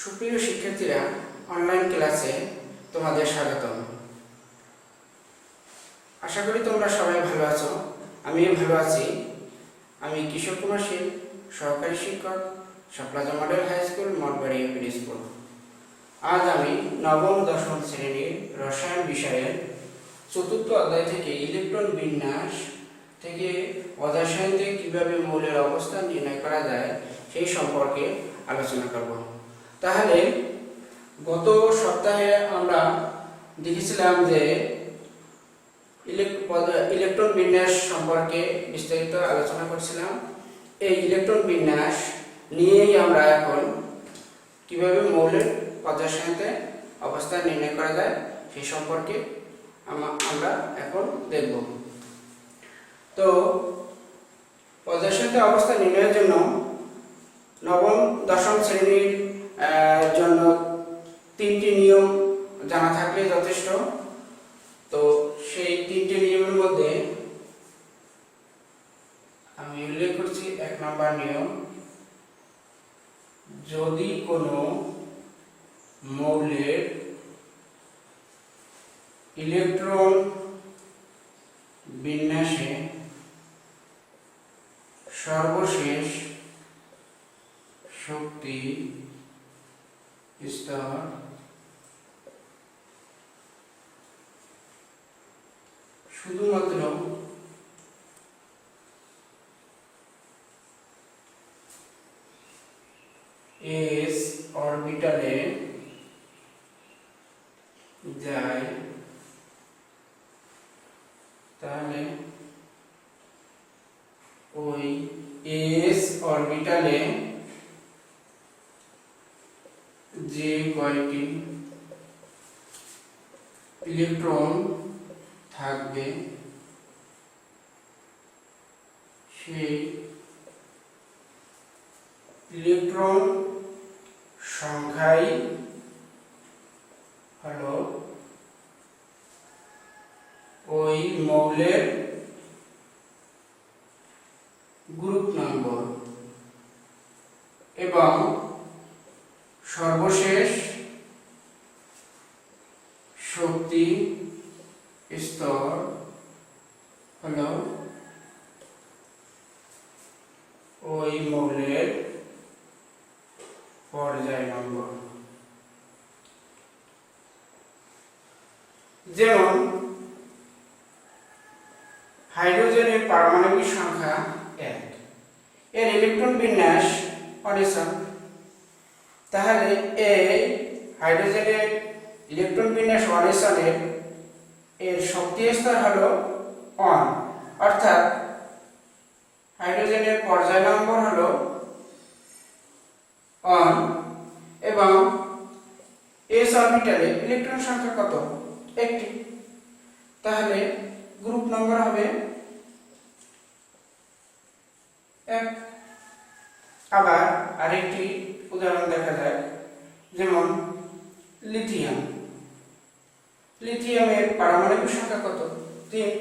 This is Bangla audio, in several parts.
সুপ্রিয় শিক্ষার্থীরা, অনলাইন ক্লাসে তোমাদের স্বাগতম। আশা করি তোমরা সবাই ভালো আছো। আমিও ভালো আছি। আমি কিশোর কুমার শীল, সহকারী শিক্ষক, Shaplaja model high school, Mathbari UP school. আজ আমি নবম দশম শ্রেণীর রসায়ন বিষয়ের চতুর্থ অধ্যায় থেকে ইলেকট্রন বিন্যাস থেকে অধ্যায়সারণীতে কিভাবে মৌলের অবস্থান নির্ণয় করা যায় সেই সম্পর্কে আলোচনা করব। তাহলে গত সপ্তাহে আমরা দেখেছিলাম যে ইলেকট্রন বিন্যাস সম্পর্কে বিস্তারিত আলোচনা করছিলাম। এই ইলেকট্রন বিন্যাস নিয়েই আমরা এখন কিভাবে মৌলের অধ্যায়সারণীতে অবস্থান নির্ণয় করা যায় সেই সম্পর্কে আমরা এখন দেখব। তো অধ্যায়সারণীতে অবস্থান নির্ণয়ের জন্য নবম দশম শ্রেণীর জন্য তিনটি নিয়ম জানা থাকলে যথেষ্ট। তো সেই তিনটি নিয়মের মধ্যে আমি উল্লেখ করছি 1 নম্বর নিয়ম, যদি কোনো মৌলের ইলেকট্রন বিন্যাসে সর্বশেষ শক্তি স্তর শুধুমাত্র s অরবিটালে যায়, তাহলে ওই s অরবিটালে যে কয়টি ইলেকট্রন থাকবে সেই ইলেকট্রন সংখ্যাই হলো ওই মৌলের গ্রুপ নম্বর এবং সর্বশেষ শক্তি স্তর হলো ওই মৌলের পর্যায় নম্বর। যেমন হাইড্রোজেনের পারমাণবিক সংখ্যা 1, এর ইলেকট্রন বিন্যাস অনিসন। তাহলে এই হাইড্রোজেনের ইলেকট্রন বিন্যাস অনিসনের এর শক্তি স্তর হলো 1, অর্থাৎ হাইড্রোজেনের পর্যায় নম্বর হলো 1 এবং s অরবিটালে ইলেকট্রন সংখ্যা কত? 1টি। তাহলে গ্রুপ নম্বর হবে 1। আবার আরেকটি উদাহরণ দেখা যায়, যেমন লিথিয়াম। লিথিয়ামের পারমাণবিক সংখ্যা কত? 3।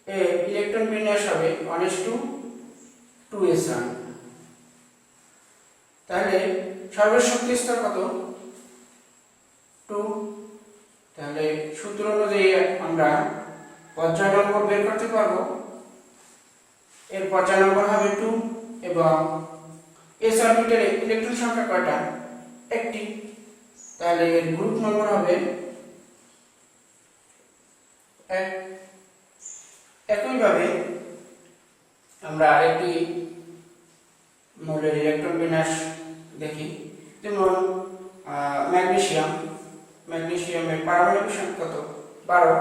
এর ইলেকট্রন বিন্যাস হবে 1:2s1। তাহলে সর্বশেষ শক্তি স্তর কত? 2। তাহলে সূত্র অনুযায়ী আমরা পর্যায় নম্বর বের করতে পারবো। এর পর্যায় নম্বর হবে 2 এবং s অরবিটালে ইলেকট্রন সংখ্যা কয়টা? 1টি। তাহলে এর গ্রুপ নম্বর হবে 1। একইভাবে আমরা আরেকটি মৌলের ইলেকট্রন বিন্যাস দেখি, যেমন ম্যাগনেসিয়ামের পারমাণবিক সংখ্যা কত? 12।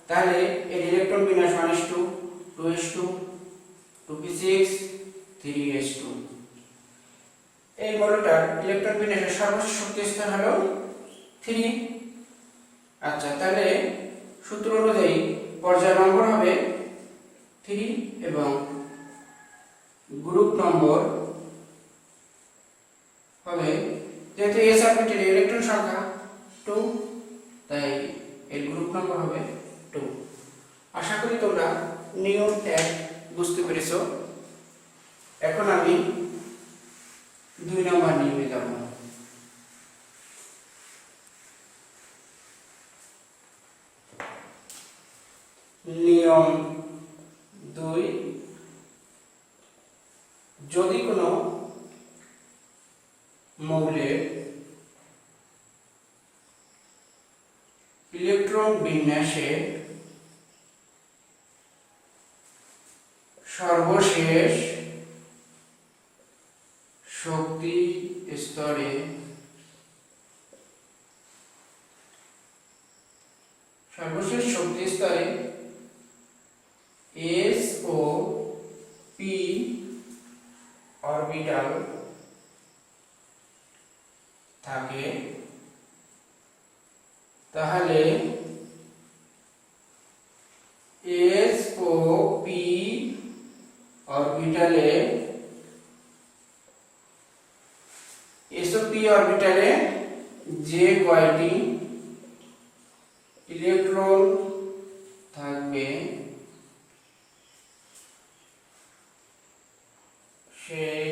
তাহলে এর ইলেকট্রন বিন্যাস 1:2s2, 2p6, 3s2। এই মৌলটার ইলেকট্রন বিন্যাসের সর্বশেষ শক্তি স্তর হলো 3। আচ্ছা, তাহলে সূত্র অনুযায়ী পর্যায় নম্বর হবে 3 এবং গ্রুপ নম্বর হবে, যেহেতু s অরবিটালে ইলেকট্রন সংখ্যা 2, তাই এর গ্রুপ নম্বর হবে 2। আশা করি তোমরা নিয়ম 1 বুঝতে পেরেছো। এখন আমি 2 নম্বর নিয়মে যাব। নিয়ম 2, যদি কোনো মৌলের ইলেকট্রন বিন্যাসে সর্বশেষ শক্তি স্তরে s ও p অরবিটাল থাকে, তাহলে s ও p অরবিটালে যে কয়টি ইলেকট্রন থাকবে সেই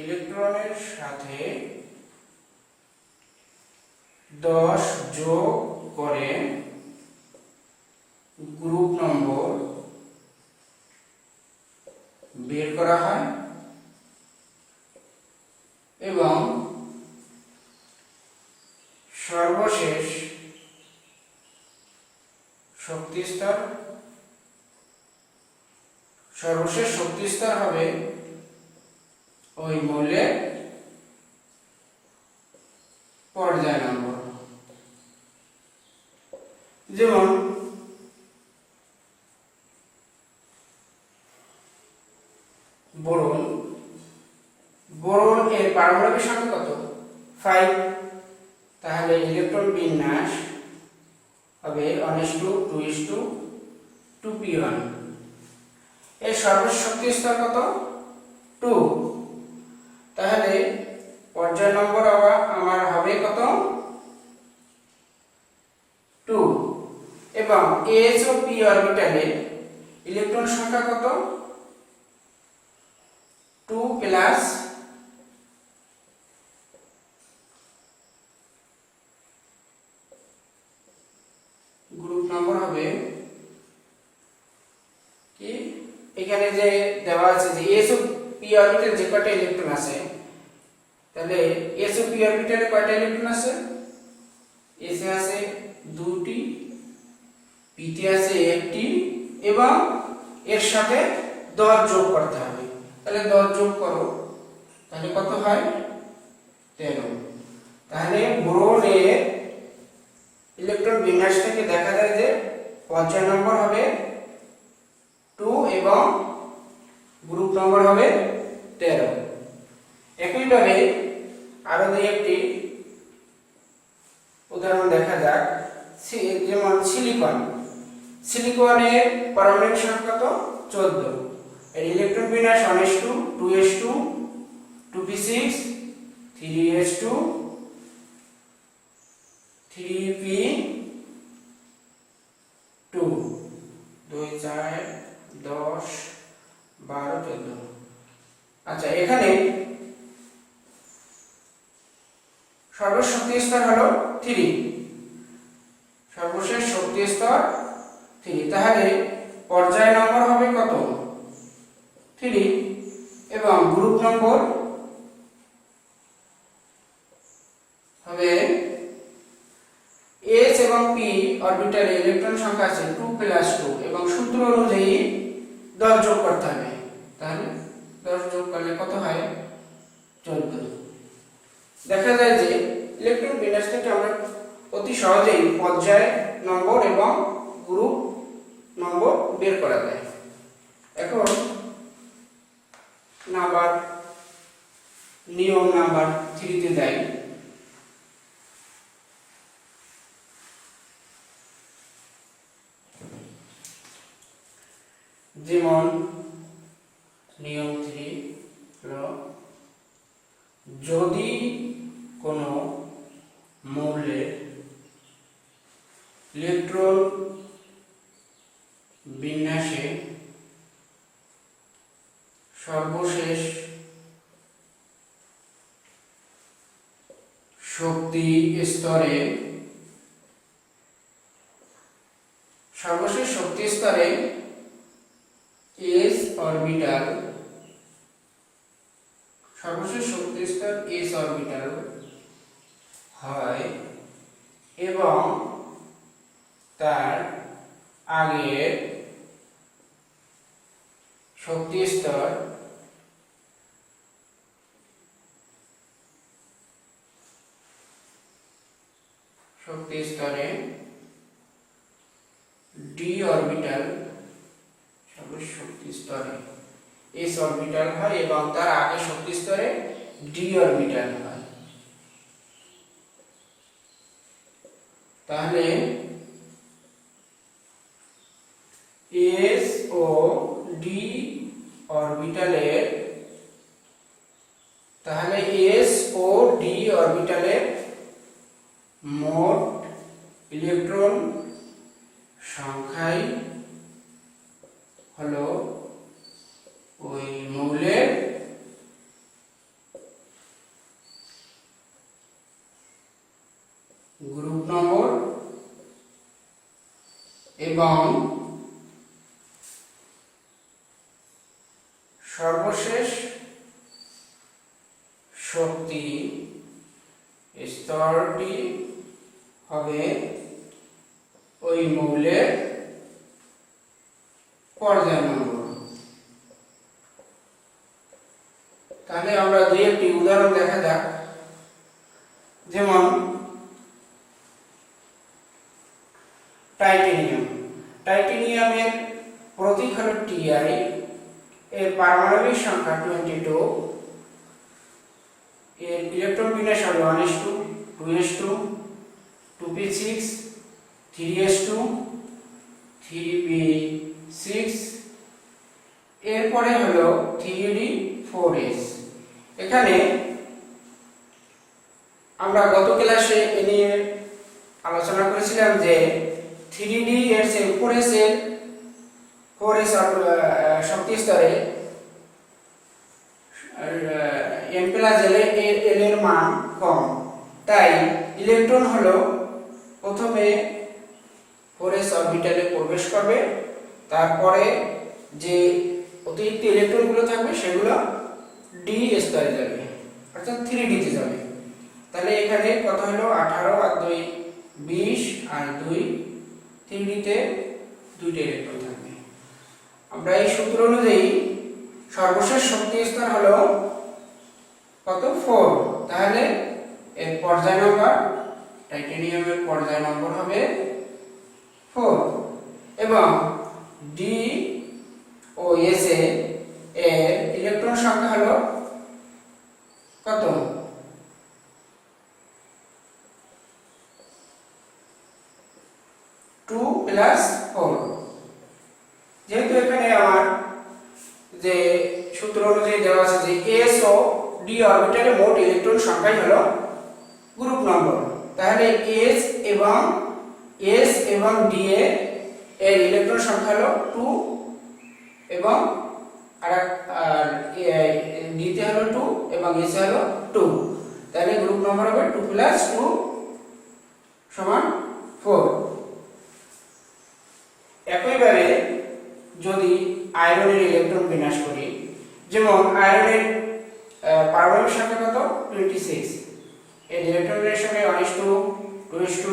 ইলেকট্রনের সাথে 10 যোগ করে গ্রুপ নম্বর বের করা হয় এবং সর্বশেষ শক্তি স্তর হবে ওই মৌলের পর্যায় নম্বর। যেমন বোরন এর পারমাণবিক সংখ্যা কত? 5। তাহলে ইলেকট্রন বিন্যাস হবে 1:2:2p1। এর সর্বশেষ শক্তি স্তর কত? 2। তাহলে পর্যায় নম্বর আমার হবে কত? 2। এবং s ও p অরবিটালে ইলেকট্রন সংখ্যা কত? 2 প্লাস গ্রুপ নম্বর হবে কি, এখানে যে দেওয়া আছে যে s ও p অরবিটালে যে কয়টা ইলেকট্রন আছে, তাহলে s ও p অরবিটালে কয়টা ইলেকট্রন আছে? s এ আছে 2টি, p তে আছে 1টি এবং এর সাথে 10 যোগ করতে হবে। তাহলে 10 যোগ করো, তাহলে কত হয়? 13। তাহলে বোরনের ইলেকট্রন বিন্যাস থেকে দেখা যায় যে পর্যায় নম্বর হবে 2 এবং গ্রুপ নম্বর হবে 13। একইভাবে আরো একটি উদাহরণ দেখা যাক। যেমন সিলিকনের পারমাণবিক সংখ্যা কত? 14। এর ইলেকট্রন বিন্যাস 1:2:2s2 2p6 3s2 3p2 2 4 10 12 14। আচ্ছা, এখানে সর্বশেষ শক্তি স্তর হলো 3, সর্বশেষ শক্তি স্তর 3। তাহলে পর্যায় নম্বর হবে কত? 3 এবং গ্রুপ নম্বর হবে s এবং p অরবিটালে ইলেকট্রন সংখ্যা আছে 2 প্লাস 2 এবং সূত্র অনুযায়ী 10 যোগ করতে হবে। তাহলে 10 যোগ করলে কত হয়? 14। দেখা যায় যে ইলেকট্রন বিন্যাস থেকে আমরা অতি সহজেই পর্যায় নম্বর এবং গ্রুপ নম্বর বের করা যায়। এখন নাম্বার নিয়ম নাম্বার 3 তে যাই। যেমন নিয়ম 3 হলো, যদি কোনো মৌলের ইলেকট্রন বিন্যাসে সর্বশেষ শক্তি স্তরে অরবিটাল, সর্বশেষ শক্তি স্তর s অরবিটাল হয় এবং তার আগের শক্তি স্তরে d অরবিটাল, সর্বশেষ শক্তি স্তরে s অরবিটাল হয় এবং তার আগের শক্তি স্তরে d অরবিটাল হয়। তাহলে s ও d অরবিটালের মোট ইলেকট্রন সংখ্যাই হলো ওই মৌলের গ্রুপ নম্বর এবং সর্বশেষ শক্তি স্তরটি হবে ওই মৌলের পর্যায় নম্বর। তাহলে আমরা দুই একটি উদাহরণ দেখা যাক। যেমন টাইটেনিয়ামের প্রতীক হলো Ti, এর পারমাণবিক সংখ্যা 22, এর ইলেকট্রন বিন্যাস হলো 1s2, 2s2, 2p6, 3s2, 3p6, এরপরে হলো 3d4s। এখানে আমরা গত ক্লাসে এ নিয়ে আলোচনা করেছিলাম যে 3d এর চেয়ে উপরে 4s শক্তি স্তরে n প্লাস l এর মান কম, তাই ইলেকট্রন হলো প্রথমে 4s অরবিটালে প্রবেশ করবে, তারপরে যে অতিরিক্ত ইলেকট্রনগুলো থাকবে সেগুলো d স্তরে যাবে, অর্থাৎ 3d তে যাবে। তাহলে এখানে কত হলো 18 আর 2 20 আর 2 3d তে দুইটা ইলেকট্রন থাকবে। আমরা এই সূত্র অনুযায়ী সর্বশেষ শক্তি স্তর হলো কত 4, তাহলে এর পর্যায় নম্বর টাইটেনিয়ামের পর্যায় নম্বর হবে 4 এবং d ও s এর ইলেকট্রন সংখ্যা হলো কত 2 প্লাস 4। যেহেতু এখানে আমার যে সূত্র অনুযায়ী দেওয়া আছে যে s ও d অরবিটালে মোট ইলেকট্রন সংখ্যাই হলো গ্রুপ নম্বর, তাহলে s এবং d এর ইলেকট্রন সংখ্যা হলো 2 এবং d তে হলো 2 এবং s হলো 2, তাহলে গ্রুপ নম্বর হবে 2 প্লাস 2 সমান 4। একইভাবে যদি আয়রনের ইলেকট্রন বিন্যাস করি, যেমন আয়রনের পারমাণবিক সংখ্যা কত 26, এর ইলেকট্রন বিন্যাস হবে 1s2, 2s2,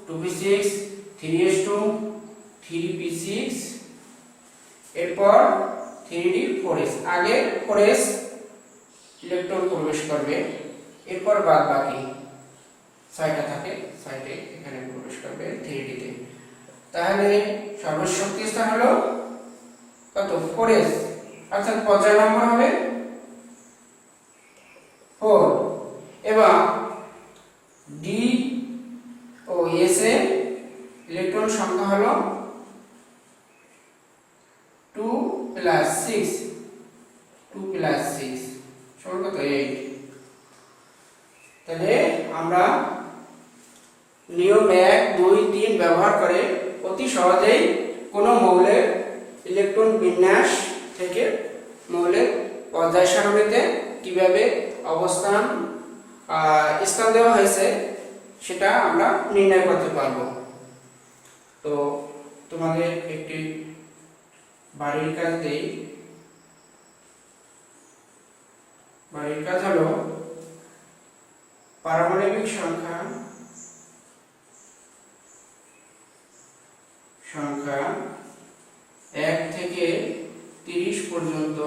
2p6, 3s2, 3p6, এরপর 3d4s, আগে 4s ইলেকট্রন প্রবেশ করবে, এরপর বাদ বাকি 6টা থাকে 6টে এখানে প্রবেশ করবে 3d তে। তাহলে সর্বশেষ শক্তি স্থান হলো কত 4s, অর্থাৎ পর্যায় নম্বর হবে 4 এবং d ও s এর ইলেকট্রন সংখ্যা হলো 2 প্লাস 6 সমান কত 8। তাহলে আমরা নিয়ম 1, 2, 3 ব্যবহার করে অতি সহজেই কোনো মৌলের ইলেকট্রন বিন্যাস থেকে মৌলের পর্যায় সারণীতে কিভাবে স্থান দেওয়া হয়েছে সেটা আমরা নির্ণয় করতে পারব। তো তোমাদের একটি বাড়ির কাজ দেই, বাড়ির কাজ হলো পারমাণবিক সংখ্যা 1 থেকে 30 পর্যন্ত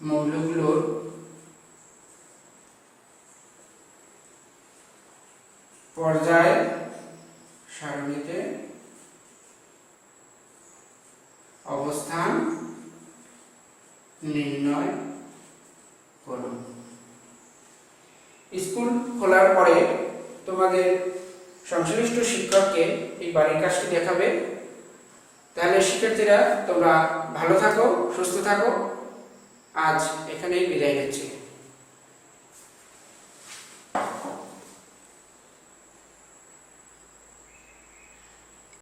মৌলগুলোর পর্যায় সারণীতে অবস্থান নির্ণয় করুন। স্কুল খোলার পরে তোমাদের সংশ্লিষ্ট শিক্ষককে এই বাড়ির কাজটি দেখাবে। তাহলে শিক্ষার্থীরা তোমরা ভালো থাকো, সুস্থ থাকো। আজ এখানেই বিদায় নিচ্ছি।